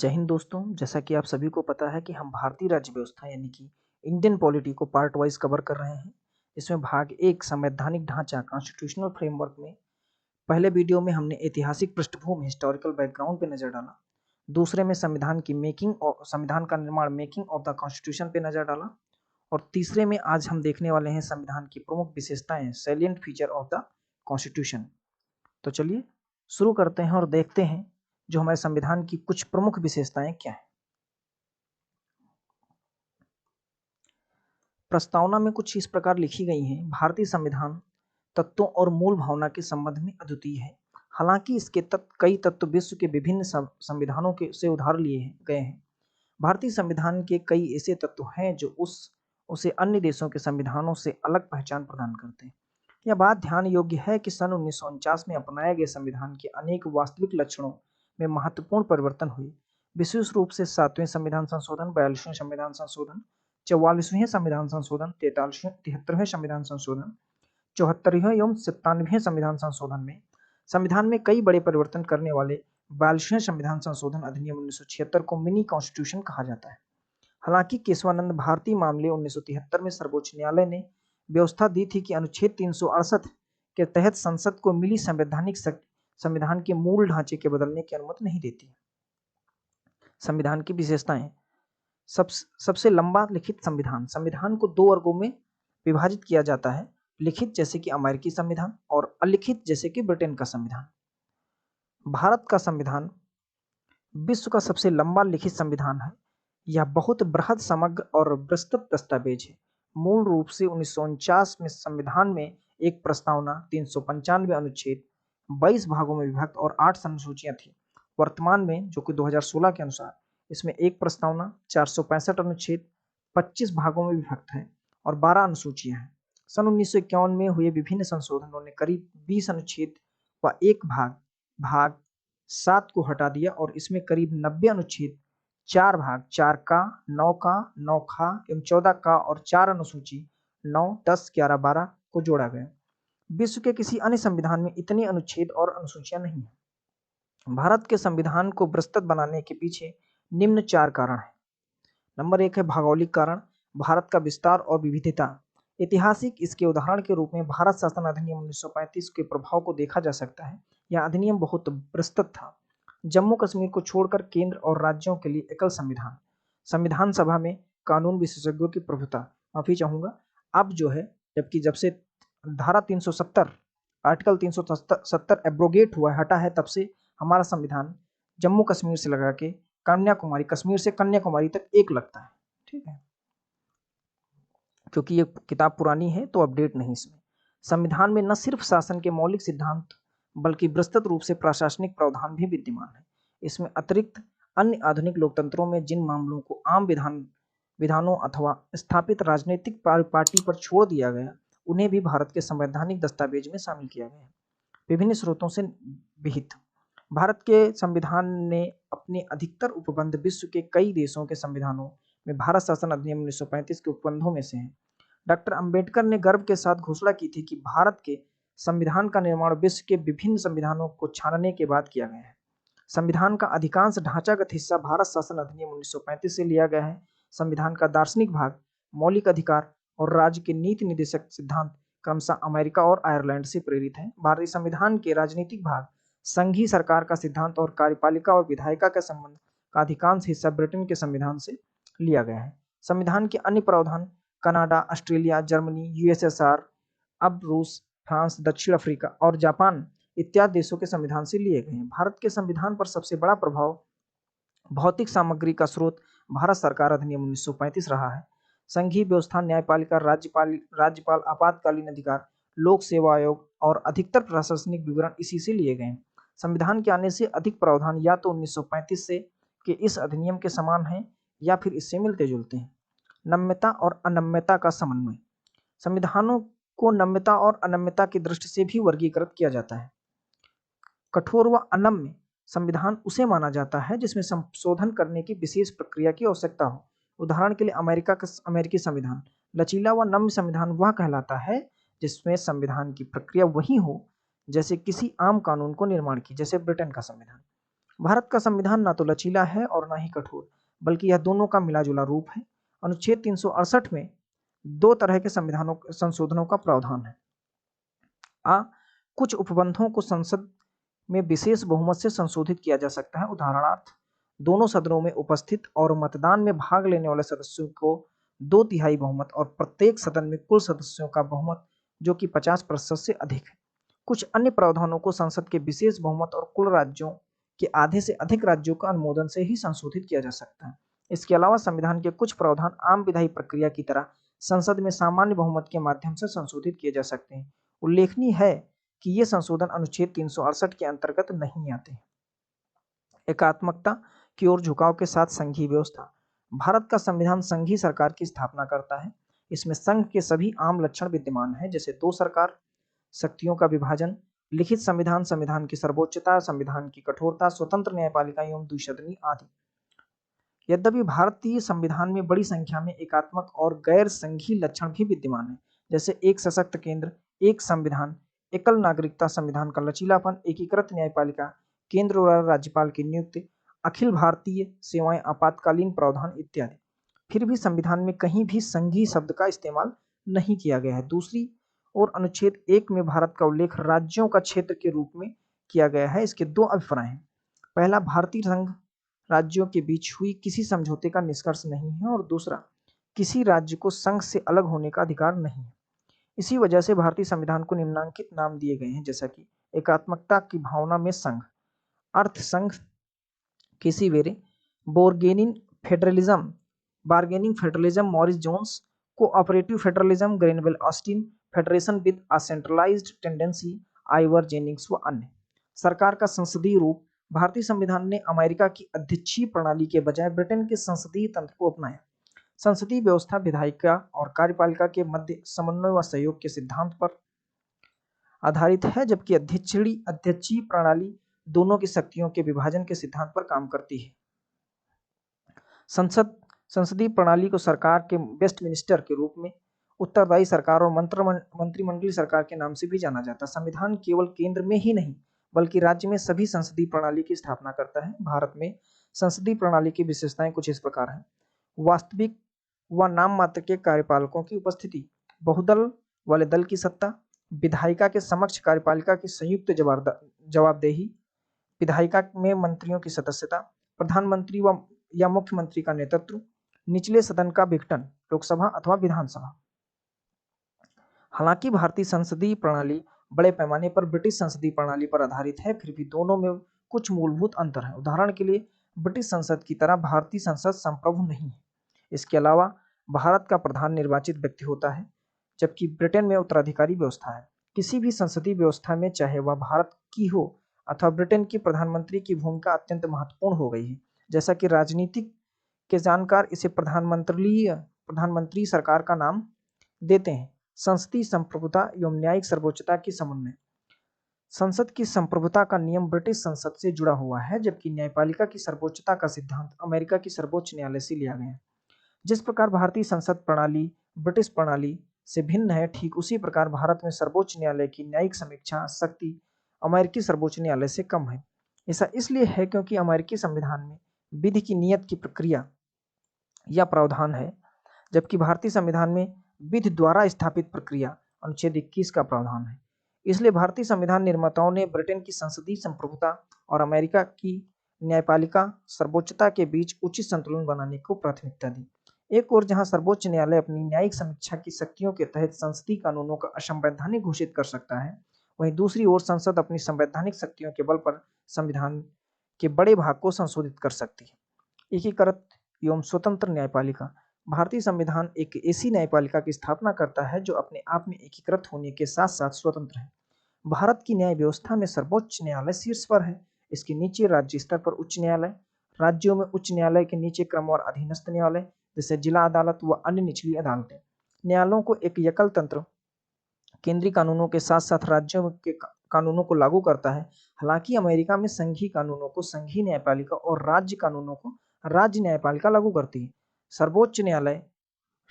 जय हिंद दोस्तों। जैसा कि आप सभी को पता है कि हम भारतीय राज्य व्यवस्था यानी कि इंडियन पॉलिटी को पार्ट वाइज कवर कर रहे हैं। इसमें भाग एक संवैधानिक ढांचा कॉन्स्टिट्यूशनल फ्रेमवर्क में पहले वीडियो में हमने ऐतिहासिक पृष्ठभूमि हिस्टोरिकल बैकग्राउंड पे नजर डाला। दूसरे में संविधान की मेकिंग और संविधान का निर्माण मेकिंग ऑफ द कॉन्स्टिट्यूशन पे नजर डाला। और तीसरे में आज हम देखने वाले हैं संविधान की प्रमुख विशेषताएं salient feature of the constitution. तो चलिए शुरू करते हैं और देखते हैं जो हमारे संविधान की कुछ प्रमुख विशेषताएं क्या हैं। प्रस्तावना में कुछ इस प्रकार लिखी गई हैं। भारतीय संविधान तत्वों और मूल भावना के संबंध में अद्वितीय है। हालांकि इसके कई तत्व विश्व के विभिन्न संविधानों के से उधार लिए गए हैं। भारतीय संविधान के कई ऐसे तत्व हैं जो उसे अन्य देशों के संविधानों से अलग पहचान प्रदान करते हैं। यह बात ध्यान योग्य है कि सन 1949 में अपनाए गए संविधान के अनेक वास्तविक लक्षणों में महत्वपूर्ण परिवर्तन हुए। विशेष रूप से 7वें संविधान संशोधन, 42वें संविधान संशोधन, 44वें संविधान संशोधन, 73वें संविधान संशोधन, 74वें एवं 97वें संविधान संशोधन में संविधान में कई बड़े परिवर्तन करने वाले 42वें संविधान संशोधन अधिनियम 1976 को मिनी कॉन्स्टिट्यूशन कहा जाता है। हालांकि केशवानंद भारतीय मामले 1973 में सर्वोच्च न्यायालय ने व्यवस्था दी थी कि अनुच्छेद 368 के तहत संसद को मिली संविधान के मूल ढांचे के बदलने की अनुमति नहीं देती। संविधान की विशेषताएं। सबसे लंबा लिखित संविधान। संविधान को दो वर्गों में विभाजित किया जाता है, लिखित जैसे कि अमेरिकी संविधान और अलिखित जैसे कि ब्रिटेन का संविधान। भारत का संविधान विश्व का सबसे लंबा लिखित संविधान है। यह बहुत बृहद, समग्र और विस्तृत दस्तावेज है। मूल रूप से 1949 में संविधान में एक प्रस्तावना 395 अनुच्छेद 22 भागों में विभक्त और 8 अनुसूचियां थी। वर्तमान में जो कि 2016 के अनुसार इसमें एक प्रस्तावना 465 अनुच्छेद 25 भागों में विभक्त है और 12 अनुसूचियां हैं। सन 1951 में हुए विभिन्न संशोधनों ने करीब 20 अनुच्छेद व एक भाग 7 को हटा दिया और इसमें करीब 90 अनुच्छेद, 4 भाग 4 का, 9 का, 9 खा एवं 14 का और 4 अनुसूची 9, 10, 11, 12 को जोड़ा गया। विश्व के किसी अन्य संविधान में इतने अनुच्छेद और अनुसूचियां नहीं है। भारत के संविधान को विस्तृत बनाने के पीछे निम्न 4 कारण हैं। नंबर 1 है भौगोलिक कारण। भारत का विस्तार और विविधता। ऐतिहासिक इसके उदाहरण के रूप में भारत शासन अधिनियम 1935 के प्रभाव को देखा जा सकता है। यह अधिनियम बहुत विस्तृत था। जम्मू कश्मीर को छोड़कर केंद्र और राज्यों के लिए एकल संविधान। संविधान सभा में कानून विशेषज्ञों की प्रभुता। माफी चाहूंगा, अब जो है जबकि जब से धारा 370 आर्टिकल 370 एब्रोगेट हुआ, हटा है, तब से हमारा संविधान जम्मू कश्मीर से लगा के कन्याकुमारी, कश्मीर से कन्याकुमारी तक एक लगता है। ठीक है, क्योंकि ये किताब पुरानी है तो अपडेट नहीं इसमें। संविधान में न सिर्फ शासन के मौलिक सिद्धांत बल्कि विस्तृत रूप से प्रशासनिक प्रावधान भी विद्यमान है। इसमें अतिरिक्त अन्य आधुनिक लोकतंत्रों में जिन मामलों को आम विधानों अथवा स्थापित राजनीतिक पार्टी पर छोड़ दिया गया, उन्हें भी भारत के संवैधानिक दस्तावेज में शामिल किया गया। विभिन्न स्रोतों से विहित। भारत के संविधान ने अपने अधिकतर उपबंध विश्व के कई देशों के संविधानों में भारत शासन अधिनियम 1935 के उपबंधों में से हैं। डॉक्टर अंबेडकर ने गर्व के साथ घोषणा की थी कि भारत के संविधान का निर्माण विश्व के विभिन्न संविधानों को छानने के बाद किया गया है। संविधान का अधिकांश ढांचागत हिस्सा भारत शासन अधिनियम 1935 से लिया गया है। संविधान का दार्शनिक भाग, मौलिक अधिकार और राज्य के नीति निर्देशक सिद्धांत क्रमशः अमेरिका और आयरलैंड से प्रेरित है। भारतीय संविधान के राजनीतिक भाग, संघीय सरकार का सिद्धांत और कार्यपालिका और विधायिका के संबंध का अधिकांश हिस्सा ब्रिटेन के संविधान से लिया गया है। संविधान के अन्य प्रावधान कनाडा, ऑस्ट्रेलिया, जर्मनी, यूएसएसआर, अब रूस, फ्रांस, दक्षिण अफ्रीका और जापान इत्यादि देशों के संविधान से लिए गए हैं। भारत के संविधान पर सबसे बड़ा प्रभाव भौतिक सामग्री का स्रोत भारत सरकार अधिनियम 1935 रहा है। संघीय व्यवस्था, न्यायपालिका, राज्यपाल, आपातकालीन अधिकार, लोक सेवा आयोग और अधिकतर प्रशासनिक विवरण इसी से लिए गए हैं। संविधान के आने से अधिक प्रावधान या तो 1935 से के इस अधिनियम के समान हैं या फिर इससे मिलते जुलते हैं। नम्यता और अनम्यता का समन्वय। संविधानों को नम्यता और अनम्यता की दृष्टि से भी वर्गीकृत किया जाता है। कठोर व अनम्य संविधान उसे माना जाता है जिसमें संशोधन करने की विशेष प्रक्रिया की आवश्यकता हो। उदाहरण के लिए अमेरिकी संविधान। लचीला व नम्य संविधान वह कहलाता है जिसमें संविधान की प्रक्रिया वही हो जैसे किसी आम कानून को निर्माण की, जैसे ब्रिटेन का संविधान। भारत का संविधान ना तो लचीला है और ना ही कठोर, बल्कि यह दोनों का मिला-जुला रूप है। अनुच्छेद 368 में दो तरह के संशोधनों का प्रावधान है। कुछ उपबंधों को संसद में विशेष बहुमत से संशोधित किया जा सकता है। उदाहरणार्थ, दोनों सदनों में उपस्थित और मतदान में भाग लेने वाले सदस्यों को 2/3 बहुमत और प्रत्येक सदन में कुल सदस्यों का बहुमत जो कि 50% से अधिक है। कुछ अन्य प्रावधानों को संसद के विशेष बहुमत और कुल राज्यों के आधे से अधिक राज्यों का अनुमोदन से ही संशोधित किया जा सकता है। इसके अलावा संविधान के कुछ प्रावधान आम विधायी प्रक्रिया की तरह संसद में सामान्य बहुमत के माध्यम से संशोधित किए जा सकते हैं। उल्लेखनीय है कि ये संशोधन अनुच्छेद 368 के अंतर्गत नहीं आते। एकात्मकता की ओर झुकाव के साथ संघीय व्यवस्था। भारत का संविधान संघीय सरकार की स्थापना करता है। इसमें संघ के सभी आम लक्षण विद्यमान हैं, जैसे दो सरकार, शक्तियों का विभाजन, लिखित संविधान, संविधान की सर्वोच्चता, संविधान की कठोरता, स्वतंत्र न्यायपालिका एवं द्विसदनी आदि। यद्यपि भारतीय संविधान में बड़ी संख्या में एकात्मक और गैर संघीय लक्षण भी विद्यमान हैं, जैसे एक सशक्त केंद्र, एक संविधान, एकल नागरिकता, संविधान का लचीलापन, एकीकृत न्यायपालिका, केंद्र और राज्यपाल की नियुक्ति, अखिल भारतीय सेवाएं, आपातकालीन प्रावधान इत्यादि। फिर भी संविधान में कहीं भी संघीय शब्द का इस्तेमाल नहीं किया गया है। दूसरी ओर अनुच्छेद 1 में भारत का उल्लेख राज्यों का क्षेत्र के रूप में किया गया है। इसके दो अभिप्राय हैं। पहला, भारतीय संघ राज्यों के बीच हुई किसी समझौते का निष्कर्ष नहीं है, और दूसरा, किसी राज्य को संघ से अलग होने का अधिकार नहीं है। इसी वजह से भारतीय संविधान को निम्नलिखित नाम दिए गए हैं, जैसा कि एकात्मकता की भावना में संघ, अर्थ संघ किसी Wheare, bargaining federalism Morris Jones, cooperative federalism Granville Austin, federation with a centralised tendency Ivor Jennings व अन्य। सरकार का संसदीय रूप। भारतीय संविधान ने अमेरिका की अध्यक्षीय प्रणाली के बजाय ब्रिटेन के संसदीय तंत्र को अपनाया। संसदीय व्यवस्था विधायिका और कार्यपालिका के मध्य समन्वय व सहयोग के सिद्धांत पर आधारित है, जबकि अध्यक्षीय प्रणाली दोनों की शक्तियों के विभाजन के सिद्धांत पर काम करती है। संसदीय प्रणाली को सरकार के वेस्टमिनिस्टर के रूप में, उत्तरदायी सरकार और मंत्रिमंडलीय सरकार के नाम से भी जाना जाता है। संविधान केवल केंद्र में ही नहीं बल्कि राज्य में सभी संसदीय प्रणाली की स्थापना करता है। भारत में संसदीय प्रणाली की विशेषताएं कुछ इस प्रकार हैं। वास्तविक व नाम मात्र के कार्यपालकों की उपस्थिति, बहुदल वाले दल की सत्ता, विधायिका के समक्ष कार्यपालिका की संयुक्त जवाबदेही, विधायिका में मंत्रियों की सदस्यता, प्रधानमंत्री व या मुख्यमंत्री का नेतृत्व, निचले सदन का विघटन, लोकसभा अथवा विधानसभा। हालांकि भारतीय संसदीय प्रणाली बड़े पैमाने पर ब्रिटिश संसदीय प्रणाली पर आधारित है, फिर भी दोनों में कुछ मूलभूत अंतर हैं। उदाहरण के लिए, ब्रिटिश संसद की तरह भारतीय संसद संप्रभु नहीं है। इसके अलावा भारत का प्रधान निर्वाचित व्यक्ति होता है, जबकि ब्रिटेन में उत्तराधिकारी व्यवस्था है। किसी भी संसदीय व्यवस्था में, चाहे वह भारत की हो अथवा ब्रिटेन की, प्रधानमंत्री की भूमिका अत्यंत महत्वपूर्ण हो गई है। जैसा कि राजनीतिक के जानकार इसे प्रधानमंत्री सरकार का नाम देते हैं। संसदीय संप्रभुता एवं न्यायिक सर्वोच्चता की समन्वय। संसद की संप्रभुता का नियम ब्रिटिश संसद से जुड़ा हुआ है, जबकि न्यायपालिका की सर्वोच्चता का सिद्धांत अमेरिका की सर्वोच्च न्यायालय से लिया गया है। जिस प्रकार भारतीय संसद प्रणाली ब्रिटिश प्रणाली से भिन्न है, ठीक उसी प्रकार भारत में सर्वोच्च न्यायालय की न्यायिक समीक्षा शक्ति अमेरिकी सर्वोच्च न्यायालय से कम है। ऐसा इसलिए है क्योंकि अमेरिकी संविधान में विधि की नियत की प्रक्रिया या प्रावधान है, जबकि भारतीय संविधान में विधि द्वारा स्थापित प्रक्रिया अनुच्छेद 21 का प्रावधान है। इसलिए भारतीय संविधान निर्माताओं ने ब्रिटेन की संसदीय संप्रभुता और अमेरिका की न्यायपालिका सर्वोच्चता के बीच उचित संतुलन बनाने को प्राथमिकता दी। एक ओर जहां सर्वोच्च न्यायालय अपनी न्यायिक समीक्षा की शक्तियों के तहत संसदीय कानूनों का असंवैधानिक घोषित कर सकता है, वहीं दूसरी ओर संसद अपनी संवैधानिक शक्तियों के बल पर संविधान के बड़े भाग को संशोधित कर सकती है। एकीकृत एवं स्वतंत्र न्यायपालिका। भारतीय संविधान एक ऐसी न्यायपालिका की स्थापना करता है जो अपने आप में एकीकृत होने के साथ साथ स्वतंत्र है। भारत की न्याय व्यवस्था में सर्वोच्च न्यायालय शीर्ष पर है। इसके नीचे राज्य स्तर पर उच्च न्यायालय, राज्यों में उच्च न्यायालय के नीचे क्रम और अधीनस्थ न्यायालय जैसे जिला अदालत व अन्य निचली अदालतें। न्यायालयों को एक एकल तंत्र केंद्रीय कानूनों के साथ साथ राज्यों के कानूनों को लागू करता है। हालांकि अमेरिका में संघीय कानूनों को संघीय न्यायपालिका और राज्य कानूनों को राज्य न्यायपालिका लागू करती है। सर्वोच्च न्यायालय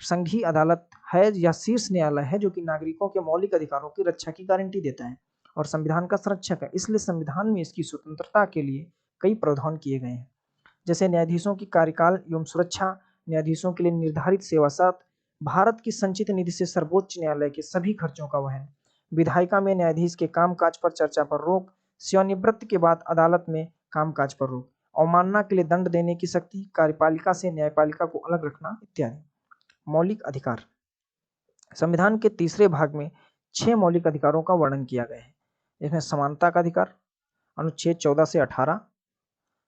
संघीय अदालत है या शीर्ष न्यायालय है जो कि नागरिकों के मौलिक अधिकारों की रक्षा की गारंटी देता है और संविधान का संरक्षक है। इसलिए संविधान में इसकी स्वतंत्रता के लिए कई प्रावधान किए गए हैं, जैसे न्यायाधीशों की कार्यकाल एवं सुरक्षा, न्यायाधीशों के लिए निर्धारित सेवा शर्त, भारत की संचित निधि से सर्वोच्च न्यायालय के सभी खर्चों का वहन, विधायिका में न्यायाधीश के कामकाज पर चर्चा पर रोक, सेवानिवृत्ति के बाद अदालत में कामकाज पर रोक, अवमानना के लिए दंड देने की शक्ति, कार्यपालिका से न्यायपालिका को अलग रखना इत्यादि। मौलिक अधिकार। संविधान के तीसरे भाग में 6 मौलिक अधिकारों का वर्णन किया गया है। इसमें समानता का अधिकार अनुच्छेद 14 से 18,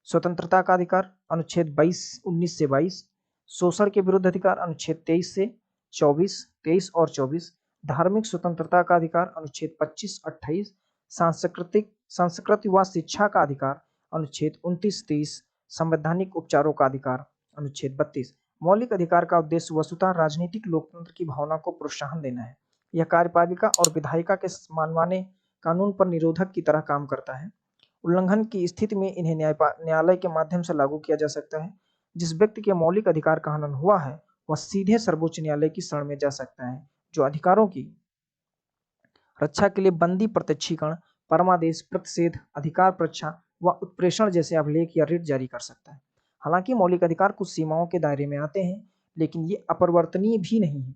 स्वतंत्रता का अधिकार अनुच्छेद 19 से 22, शोषण के विरुद्ध अधिकार अनुच्छेद 23 से 23 और 24, धार्मिक स्वतंत्रता का अधिकार अनुच्छेद 25, 28, सांस्कृतिक व शिक्षा का अधिकार अनुच्छेद 29, 30, संवैधानिक उपचारों का अधिकार अनुच्छेद 32। मौलिक अधिकार का उद्देश्य वस्तुतः राजनीतिक लोकतंत्र की भावना को प्रोत्साहन देना है। यह कार्यपालिका और विधायिका के मनमाने कानून पर निरोधक की तरह काम करता है। उल्लंघन की स्थिति में इन्हें न्यायालय के माध्यम से लागू किया जा सकता है। जिस व्यक्ति के मौलिक अधिकार का हनन हुआ है वह सीधे सर्वोच्च न्यायालय की शरण में जा सकता है, जो अधिकारों की रक्षा के लिए बंदी प्रत्यक्षीकरण, परमादेश, प्रतिषेध, अधिकार परीक्षा व उत्प्रेषण जैसे अभिलेख या रिट जारी कर सकता है। हालांकि मौलिक अधिकार कुछ सीमाओं के दायरे में आते हैं, लेकिन ये अपरिवर्तनीय भी नहीं है।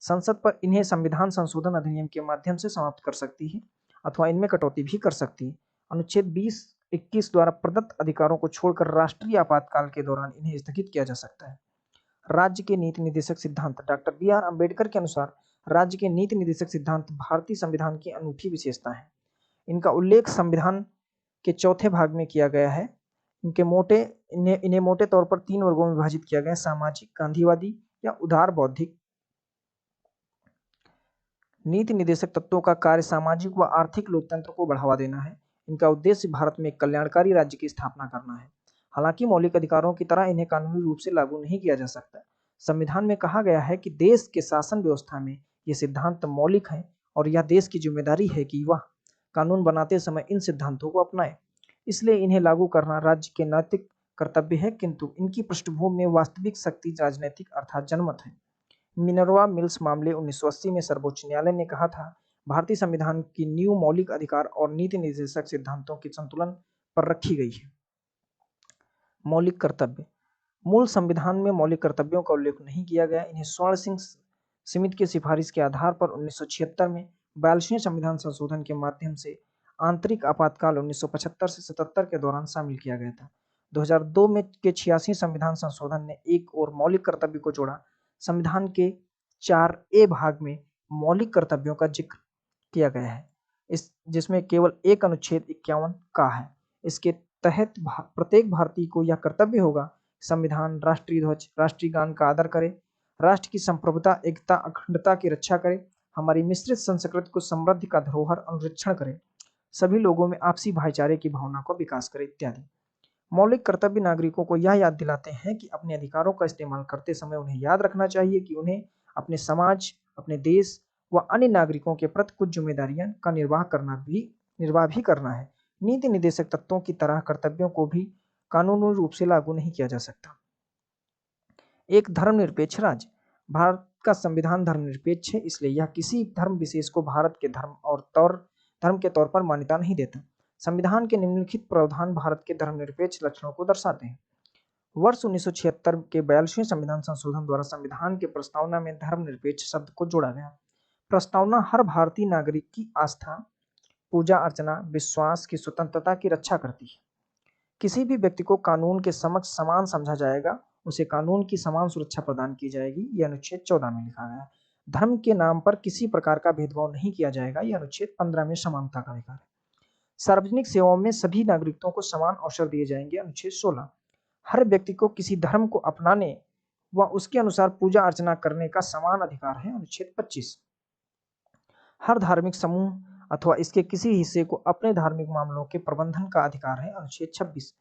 संसद पर इन्हें संविधान संशोधन अधिनियम के माध्यम से समाप्त कर सकती है अथवा इनमें कटौती भी कर सकती है। अनुच्छेद 20-21 द्वारा प्रदत्त अधिकारों को छोड़कर राष्ट्रीय आपातकाल के दौरान इन्हें स्थगित किया जा सकता है। राज्य के नीति निर्देशक सिद्धांत। Doctor B R. अम्बेडकर के अनुसार राज्य के नीति निर्देशक सिद्धांत भारतीय संविधान की अनूठी विशेषता है। इनका उल्लेख संविधान के चौथे भाग में किया गया है। इन्हें मोटे तौर पर 3 वर्गों में विभाजित किया गया है: सामाजिक, गांधीवादी या उदार बौद्धिक। नीति निर्देशक तत्वों का कार्य सामाजिक व आर्थिक लोकतंत्र को बढ़ावा देना है। इनका उद्देश्य भारत में एक कल्याणकारी राज्य की स्थापना करना है। हालांकि मौलिक अधिकारों की तरह इन्हें कानूनी रूप से लागू नहीं किया जा सकता। संविधान में कहा गया है कि देश के शासन व्यवस्था में ये सिद्धांत मौलिक हैं और यह देश की जिम्मेदारी है कि वह कानून बनाते समय इन सिद्धांतों को अपनाए। इसलिए इन्हें लागू करना राज्य के नैतिक कर्तव्य है, किंतु इनकी पृष्ठभूमि में वास्तविक शक्ति राजनीतिक अर्थात जनमत है। मिनर्वा मिल्स मामले 1980 में सर्वोच्च न्यायालय ने कहा था, भारतीय संविधान की नींव मौलिक अधिकार और नीति निर्देशक सिद्धांतों के संतुलन पर रखी गई है। मौलिक कर्तव्य। मूल संविधान में मौलिक कर्तव्यों का उल्लेख नहीं किया गया। इन्हें स्वर्ण सिंह समिति की सिफारिश के आधार पर 1976 में 42वें संविधान संशोधन के माध्यम से आंतरिक आपातकाल 1975 से 77 के दौरान शामिल किया गया था। 2002 में के 86 संविधान संशोधन ने एक और मौलिक कर्तव्य को जोड़ा। संविधान के 4A भाग में मौलिक कर्तव्यों का जिक्र किया गया है, जिसमें केवल एक अनुच्छेद 51 का है। इसके तहत प्रत्येक भारतीय को यह कर्तव्य होगा, संविधान, राष्ट्रीय ध्वज, राष्ट्रीय गान का आदर करे, राष्ट्र की संप्रभुता, एकता, अखंडता की रक्षा करे, हमारी मिश्रित संस्कृति को समृद्धि का धरोहर अनुरक्षण करे, सभी लोगों में आपसी भाईचारे की भावना को विकास करे इत्यादि। मौलिक कर्तव्य नागरिकों को यह याद दिलाते हैं कि अपने अधिकारों का इस्तेमाल करते समय उन्हें याद रखना चाहिए कि उन्हें अपने समाज, अपने देश व अन्य नागरिकों के प्रति कुछ जिम्मेदारियां का निर्वाह भी करना है। नीति निर्देशक तत्वों की तरह कर्तव्यों को भी कानूनी रूप से लागू नहीं किया जा सकता। एक धर्मनिरपेक्ष राज्य। भारत का संविधान धर्मनिरपेक्ष है, इसलिए यह किसी धर्म विशेष को भारत के धर्म के तौर पर मान्यता नहीं देता। संविधान के निम्नलिखित प्रावधान भारत के धर्मनिरपेक्ष लक्षणों को दर्शाते हैं। वर्ष 1976 के 42वें संविधान संशोधन द्वारा संविधान के प्रस्तावना में धर्मनिरपेक्ष शब्द को जोड़ा गया। प्रस्तावना हर भारतीय नागरिक की आस्था, पूजा अर्चना, विश्वास की स्वतंत्रता की रक्षा करती है। किसी भी व्यक्ति को कानून के समक्ष समान समझा जाएगा, उसे कानून की समान सुरक्षा प्रदान की जाएगी, यह अनुच्छेद 14 में लिखा गया है। धर्म के नाम पर किसी प्रकार का भेदभाव नहीं किया जाएगा, यह अनुच्छेद 15 में समानता का अधिकार है। सार्वजनिक सेवाओं में सभी नागरिकों को समान अवसर दिए जाएंगे, अनुच्छेद 16। हर व्यक्ति को किसी धर्म को अपनाने व उसके अनुसार पूजा अर्चना करने का समान अधिकार है, अनुच्छेद 25। हर धार्मिक समूह अथवा इसके किसी हिस्से को अपने धार्मिक मामलों के प्रबंधन का अधिकार है, अनुच्छेद 26।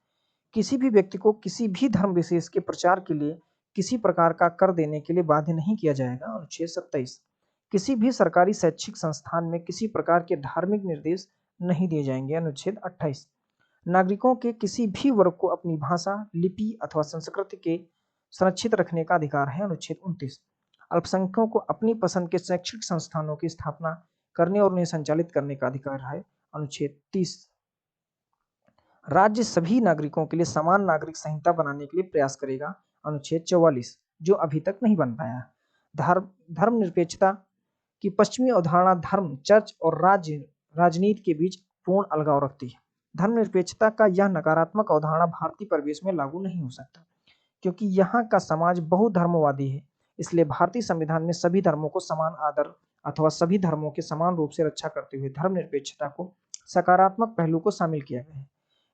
किसी भी व्यक्ति को किसी भी धर्म विशेष के प्रचार के लिए किसी प्रकार का कर देने के लिए बाध्य नहीं किया जाएगा, अनुच्छेद 27। किसी भी सरकारी शैक्षिक संस्थान में किसी प्रकार के धार्मिक निर्देश नहीं दिए जाएंगे, अनुच्छेद 28। नागरिकों के किसी भी वर्ग को अपनी भाषा, लिपि अथवा संस्कृति के संरक्षित रखने का अधिकार है, अनुच्छेद 29। अल्पसंख्यकों को अपनी पसंद के शैक्षिक संस्थानों की स्थापना करने और उन्हें संचालित करने का अधिकार है, अनुच्छेद 30। राज्य सभी नागरिकों के लिए समान नागरिक संहिता बनाने के लिए प्रयास करेगा, अनुच्छेद 44, जो अभी तक नहीं बन पाया। धर्मनिरपेक्षता की पश्चिमी अवधारणा धर्म, चर्च और राजनीति के बीच पूर्ण अलगाव रखती है। धर्मनिरपेक्षता का यह नकारात्मक अवधारणा भारतीय परिवेश में लागू नहीं हो सकता, क्योंकि यहाँ का समाज बहुधर्मवादी है। इसलिए भारतीय संविधान में सभी धर्मों को समान आदर अथवा सभी धर्मों के समान रूप से रक्षा करते हुए धर्मनिरपेक्षता को सकारात्मक पहलू को शामिल किया गया है।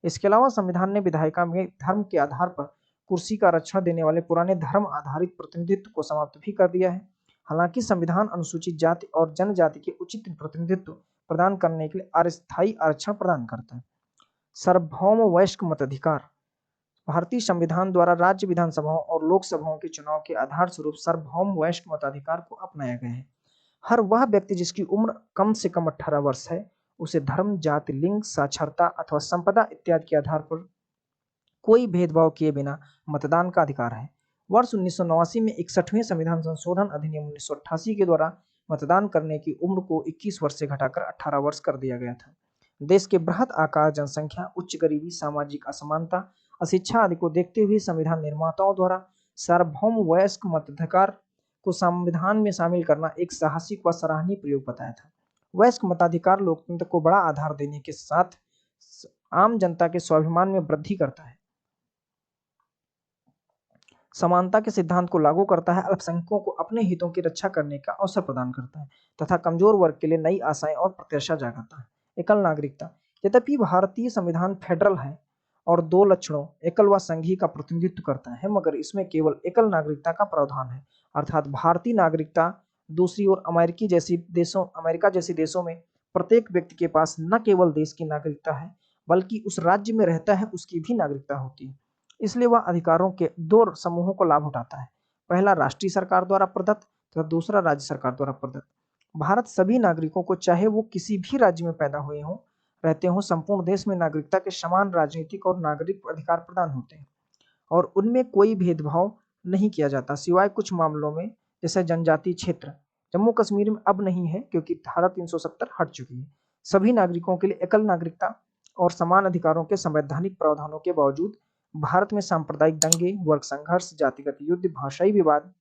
इसके अलावा संविधान ने विधायिका में धर्म के आधार पर कुर्सी का आरक्षण देने वाले पुराने धर्म आधारित प्रतिनिधित्व को समाप्त भी कर दिया है। हालांकि संविधान अनुसूचित जाति और जनजाति के उचित प्रतिनिधित्व प्रदान करने के लिए अस्थायी आरक्षण प्रदान करता है। सार्वभौम वयस्क मताधिकार भारतीय संविधान द्वारा राज्य विधानसभाओं और लोकसभाओं के चुनाव के आधार स्वरूप सार्वभौम वयस्क मताधिकार को अपनाया गया है। हर वह व्यक्ति जिसकी उम्र कम से कम 18 वर्ष है, उसे धर्म, जाति, लिंग, साक्षरता अथवा संपदा इत्यादि के आधार पर कोई भेदभाव किए बिना मतदान का अधिकार है। वर्ष 1989 में 61वें संविधान संशोधन अधिनियम 1988 के द्वारा मतदान करने की उम्र को 21 वर्ष से घटाकर 18 वर्ष कर दिया गया था। देश के बृहत आकार, जनसंख्या, उच्च गरीबी, सामाजिक असमानता, अशिक्षा आदि को देखते हुए संविधान निर्माताओं द्वारा सार्वभौम वयस्क मताधिकार को संविधान में शामिल करना एक साहसिक व सराहनीय प्रयोग बताया था। वयस्क मताधिकार लोकतंत्र को बड़ा आधार देने के साथ आम जनता के स्वाभिमान में वृद्धि करता है, समानता के सिद्धांत को लागू करता है, अल्पसंख्यकों को अपने हितों की रक्षा करने का अवसर प्रदान करता है तथा कमजोर वर्ग के लिए नई आशाएं और प्रत्याशा जगाता है। एकल नागरिकता यद्यपि भारतीय संविधान फेडरल है और दो लक्षणों एकल व संघीय का प्रतिनिधित्व करता है, मगर इसमें केवल एकल नागरिकता का प्रावधान है, अर्थात भारतीय नागरिकता। दूसरी ओर अमेरिका जैसे देशों में प्रत्येक व्यक्ति के पास न केवल देश की नागरिकता है, बल्कि उस राज्य में रहता है उसकी भी नागरिकता होती है। इसलिए वह अधिकारों के दो समूहों को लाभ उठाता है, पहला राष्ट्रीय सरकार द्वारा प्रदत्त तथा दूसरा राज्य सरकार द्वारा प्रदत्त। भारत सभी नागरिकों को, चाहे वो किसी भी राज्य में पैदा हुए हों, रहते हों, संपूर्ण देश में नागरिकता के समान राजनीतिक और नागरिक अधिकार प्रदान होते हैं और उनमें कोई भेदभाव नहीं किया जाता, सिवाय कुछ मामलों में, जैसे जनजातीय क्षेत्र। जम्मू कश्मीर में अब नहीं है क्योंकि धारा 370 हट चुकी है। सभी नागरिकों के लिए एकल नागरिकता और समान अधिकारों के संवैधानिक प्रावधानों के बावजूद भारत में सांप्रदायिक दंगे, वर्ग संघर्ष, जातिगत युद्ध, भाषाई विवाद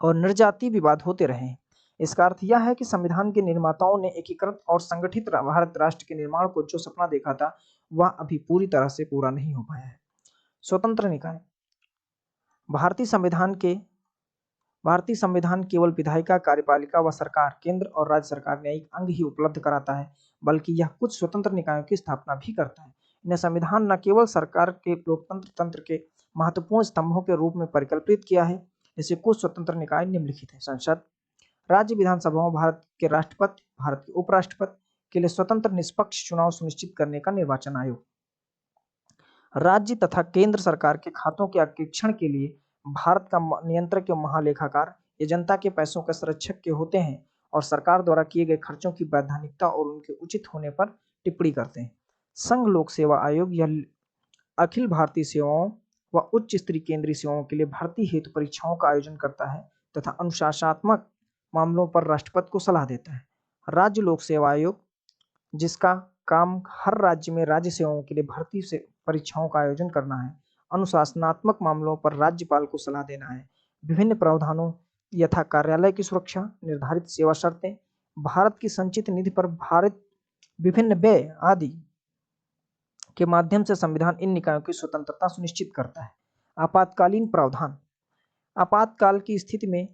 और निर्जातीय विवाद होते रहे हैं। इसका अर्थ यह है कि संविधान के निर्माताओं ने एकीकृत और संगठित भारत राष्ट्र के निर्माण को जो सपना देखा था, वह अभी पूरी तरह से पूरा नहीं हो पाया है। स्वतंत्र निकाय भारतीय संविधान केवल विधायिका, कार्यपालिका व सरकार, केंद्र और राज्य सरकार न्यायिक अंग ही उपलब्ध कराता है, बल्कि यह कुछ स्वतंत्र निकायों की स्थापना भी करता है। इन्हें संविधान न केवल सरकार के लोकतंत्र तंत्र के महत्वपूर्ण स्तंभों के रूप में परिकल्पित किया है, जैसे कुछ स्वतंत्र निकाय निम्नलिखित है: संसद, राज्य विधानसभाओं, भारत के राष्ट्रपति, भारत के उपराष्ट्रपति के लिए स्वतंत्र निष्पक्ष चुनाव सुनिश्चित करने का निर्वाचन आयोग, राज्य तथा केंद्र सरकार के खातों के अंकेक्षण के लिए भारत का नियंत्रक एवं महालेखाकार, ये जनता के पैसों के संरक्षक के होते हैं और सरकार द्वारा किए गए खर्चों की वैधानिकता और उनके उचित होने पर टिप्पणी करते हैं। संघ लोक सेवा आयोग यह अखिल भारतीय सेवाओं व उच्च स्तरीय केंद्रीय सेवाओं के लिए भर्ती हेतु परीक्षाओं का आयोजन करता है तथा अनुशासनात्मक मामलों पर राष्ट्रपति को सलाह देता है। राज्य लोक सेवा आयोग, जिसका काम हर राज्य में राज्य सेवाओं के लिए भर्ती से परीक्षाओं का आयोजन करना है, अनुशासनात्मक मामलों पर राज्यपाल को सलाह देना है, विभिन्न प्रावधानों यथा कार्यालय की सुरक्षा, निर्धारित सेवा शर्तें, भारत की संचित निधि पर भारत विभिन्न व्यय आदि के माध्यम से संविधान इन निकायों की स्वतंत्रता सुनिश्चित करता है। आपातकालीन प्रावधान आपातकाल की स्थिति में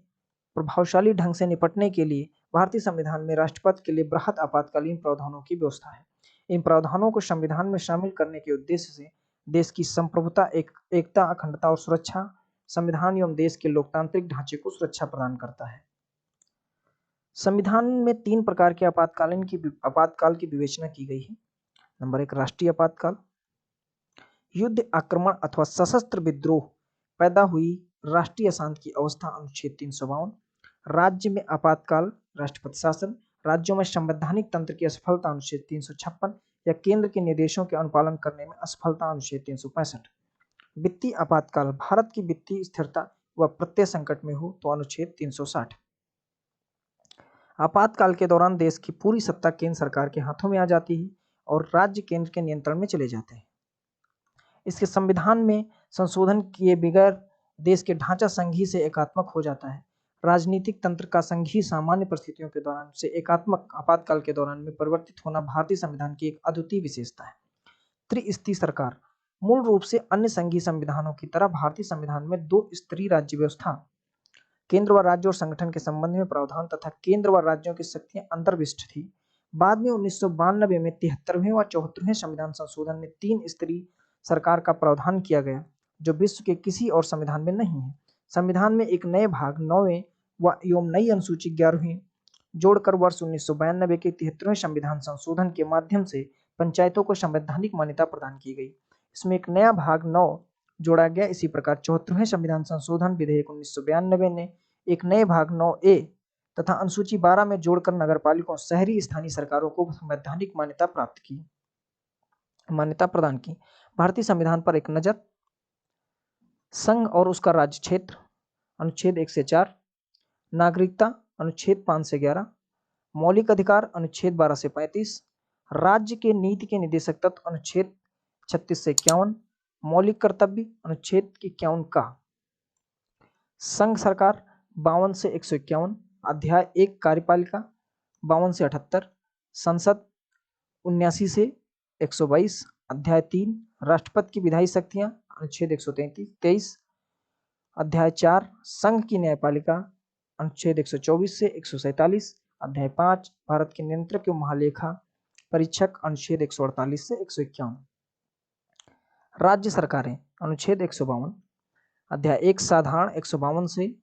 प्रभावशाली ढंग से निपटने के लिए भारतीय संविधान में राष्ट्रपति के लिए बृहत आपातकालीन प्रावधानों की व्यवस्था है। इन प्रावधानों को संविधान में शामिल करने के उद्देश्य से देश की संप्रभुता, एकता, अखंडता और सुरक्षा, संविधान एवं देश के लोकतांत्रिक ढांचे को सुरक्षा प्रदान करता है। संविधान में 3 प्रकार के आपातकाल की विवेचना की गई है। नंबर 1, राष्ट्रीय आपातकाल। युद्ध, आक्रमण अथवा सशस्त्र विद्रोह पैदा हुई राष्ट्रीय अशांति की अवस्था, अनुच्छेद 352। राज्य में आपातकाल, राष्ट्रपति शासन, राज्यों में संवैधानिक तंत्र की असफलता, अनुच्छेद 356, या केंद्र के निर्देशों के अनुपालन करने में असफलता, अनुच्छेद 365। वित्तीय आपातकाल, भारत की वित्तीय स्थिरता व प्रत्यय संकट में हो तो अनुच्छेद 360। आपातकाल के दौरान देश की पूरी सत्ता केंद्र सरकार के हाथों में आ जाती है और राज्य केंद्र के नियंत्रण में चले जाते हैं। इसके संविधान में संशोधन किए बगैर देश के ढांचा संघीय से एकात्मक हो जाता है। राजनीतिक तंत्र का संघीय सामान्य परिस्थितियों के दौरान से एकात्मक आपातकाल के दौरान में परिवर्तित होना भारतीय संविधान की एक अद्वितीय विशेषता है। त्रिस्तरीय सरकार। मूल रूप से अन्य संघीय संविधानों की तरह भारतीय संविधान में दो स्तरीय राज्य व्यवस्था, केंद्र व राज्य और संगठन के संबंध में प्रावधान तथा केंद्र व राज्यों की शक्तियां अंतर्विष्ट थी। बाद में 1992 में 73वें व 74वें संविधान संशोधन में 3 स्तरीय सरकार का प्रावधान किया गया, जो विश्व के किसी और संविधान में नहीं है। संविधान में एक नए भाग 9वें व एवं नई अनुसूची 11वीं जोड़कर वर्ष 1992 के 73वें संविधान संशोधन के माध्यम से पंचायतों को संवैधानिक मान्यता प्रदान की गई। इसमें एक नया भाग 9 जोड़ा गया। इसी प्रकार 74वें संविधान संशोधन विधेयक 1992 ने एक नए भाग 9A तथा अनुसूची 12 में जोड़कर नगरपालिकाओं, शहरी स्थानीय सरकारों को संवैधानिक मान्यता प्रदान की। भारतीय संविधान पर एक नजर। संघ और उसका राज्य क्षेत्र, अनुच्छेद 1 से 4, नागरिकता, अनुच्छेद 5 से 11, मौलिक अधिकार, अनुच्छेद 12 से 35, राज्य के नीति के निदेशक तत्व, अनुच्छेद 36 से 51, मौलिक कर्तव्य, अनुच्छेद 51 का, संघ सरकार 52 से 151, अध्याय 1 कार्यपालिका 52 से 78, संसद 79 से 122, अध्याय 3 राष्ट्रपति की विधायी शक्तियां, अनुच्छेद 123, अध्याय 4 संघ की न्यायपालिका, अनुच्छेद 124 से 147, अध्याय 5 भारत के नियंत्रक एवं महालेखा परीक्षक, अनुच्छेद 148 से 151। राज्य सरकारें, अनुच्छेद 152, अध्याय 1 साधारण 152 से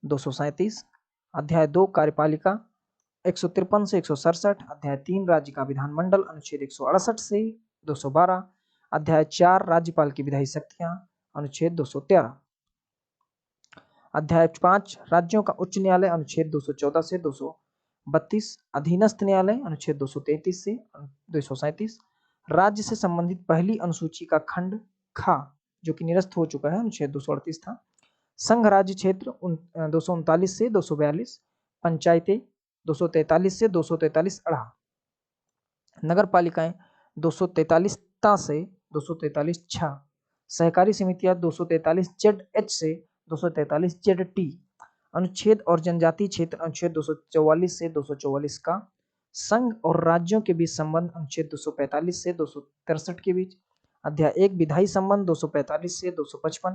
237, अध्याय 2 कार्यपालिका 153 से 167, अध्याय 3 राज्य का विधानमंडल, अनुच्छेद 168 से 212, अध्याय 4 राज्यपाल की विधायी शक्तियां, अनुच्छेद 213, अध्याय 5 राज्यों का उच्च न्यायालय, अनुच्छेद 214 से 232, अधीनस्थ न्यायालय, अनुच्छेद 233 से 237, राज्य से संबंधित पहली अनुसूची का खंड खा, जो कि निरस्त हो चुका है, अनुच्छेद 238 था, संघ राज्य क्षेत्र 239 से 242, पंचायतें 243 से 243 अड़ा, नगर पालिकाएं 243 ता से 243 छा, सहकारी समितियां 243 जेड एच से 243 जेड टी, अनुच्छेद और जनजातीय क्षेत्र, अनुच्छेद 244 से 244 का, संघ और राज्यों के बीच संबंध, अनुच्छेद 245 से 263 के बीच, अध्याय 1 विधायी संबंध 245 से 255,